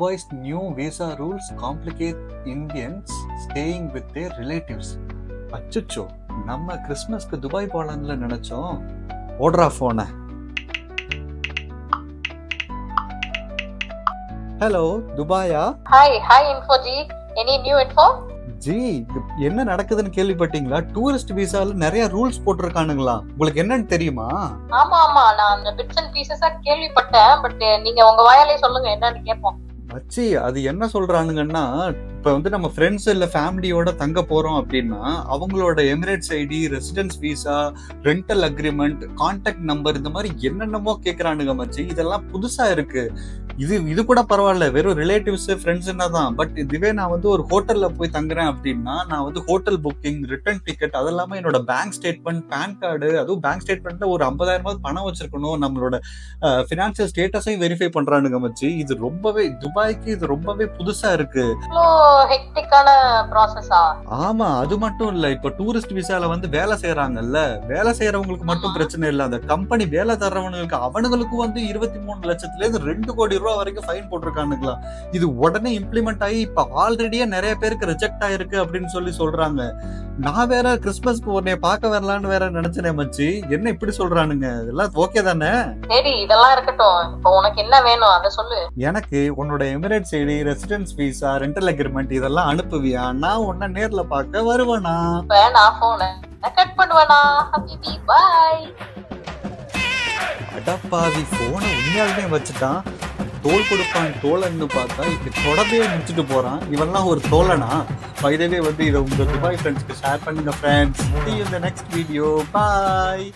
Dubai's new visa rules complicate Indians staying with their relatives. அச்சச்சோ, நம்ம கிறிஸ்மஸ்க்கு Dubai போலாம்ல நினைச்சோம். ஓடுறா போன. ஹலோ, துபாயா? Hi info G. Any new info? Ji, என்ன நடக்குதுன்னு கேள்விப்பட்டீங்களா? டூரிஸ்ட் விசால நிறைய ரூல்ஸ் போட்டிருக்கானுங்களா? உங்களுக்கு என்னன்னு தெரியுமா? ஆமா நான் அந்த பிட்ஸ் அண்ட் பீசஸா கேள்விப்பட்டேன். பட் நீங்க உங்க வாயாலே சொல்லுங்க, என்னன்னு கேட்போம். அச்சி, அது என்ன சொல்றானுங்கன்னா, இப்ப வந்து நம்ம ஃப்ரெண்ட்ஸ் இல்ல ஃபேமிலியோட தங்க போறோம் அப்படின்னா அவங்களோட Emirates ID, residence visa, rental agreement, contact number, இந்த மாதிரி என்னென்னமோ கேக்குறானுங்க மச்சி. இதெல்லாம் புதுசா இருக்கு. இது கூட பரவாயில்ல, வெறும் ரிலேட்டிவ்ஸ் ஃப்ரெண்ட்ஸ்னா தான். பட் இதுவே நான் வந்து ஒரு ஹோட்டல்ல போய் தங்குறேன் அப்படின்னா நான் வந்து ஹோட்டல் புக்கிங், ரிட்டர்ன் டிக்கெட், அதெல்லாமே என்னோட பேங்க் ஸ்டேட்மெண்ட், பேன் கார்டு, அதுவும் பேங்க் ஸ்டேட்மெண்ட்ல ஒரு 50,000 பணம் வச்சிருக்கணும். நம்மளோட பினான்சியல் ஸ்டேட்டஸையும் வெரிஃபை பண்றானுங்க மச்சி. இது ரொம்பவே துபாய்க்கு இது ரொம்பவே புதுசா இருக்கு. ஹெக்டிக்கான ப்ராசஸா? ஆமா, அது மட்டும் இல்ல. இப்ப டூரிஸ்ட் விசால வந்து வேலை செய்யறாங்கல்ல, வேலை செய்யறவங்களுக்கு மட்டும் பிரச்சனை இல்ல, அந்த கம்பெனி வேலை தர்றவங்களுக்கு அவனுங்களுக்கும் வந்து 23 லட்சத்துல இருந்து 2 கோடி ரூபாய் வரைக்கும் ஃபைன் போட்டிருக்கானுங்களா. இது உடனே இம்ப்ளிமெண்ட் ஆகி இப்ப ஆல்ரெடியே நிறைய பேருக்கு ரிஜெக்ட் ஆயிருக்கு அப்படின்னு சொல்றாங்க. நான் வேற கிறிஸ்மஸ்க்கு உடனே பார்க்க வரலான்னு வேற நினைச்சேன் மச்சி. என்ன இப்படி சொல்றானுங்க? இதெல்லாம் ஓகே தானே? சரி, இதெல்லாம் இருக்கட்டும். இப்போ உனக்கு என்ன வேணும் அத சொல்லு. எனக்கு உன்னோட Emirates ID, residence visa, rental agreement இதெல்லாம் அனுப்புவியா? நான் உன்னை நேர்ல பார்க்க வருவேனா? நான் போனை கட் பண்ணுவேனா? ஹபிபி பை. அடப்பாவி, போனை உண்மையாலுமே வச்சுட்டான். தோல் கொடுப்பான் தோழன்னு பார்த்தா இப்படி தொடர்பே முடிச்சுட்டு போறான். இவெல்லாம் ஒரு தோழனா? பைதவே வந்து இதை உங்க துபாய் ஃப்ரெண்ட்ஸ்க்கு ஷேர் பண்ணுங்க friends. See you in the next video. Bye.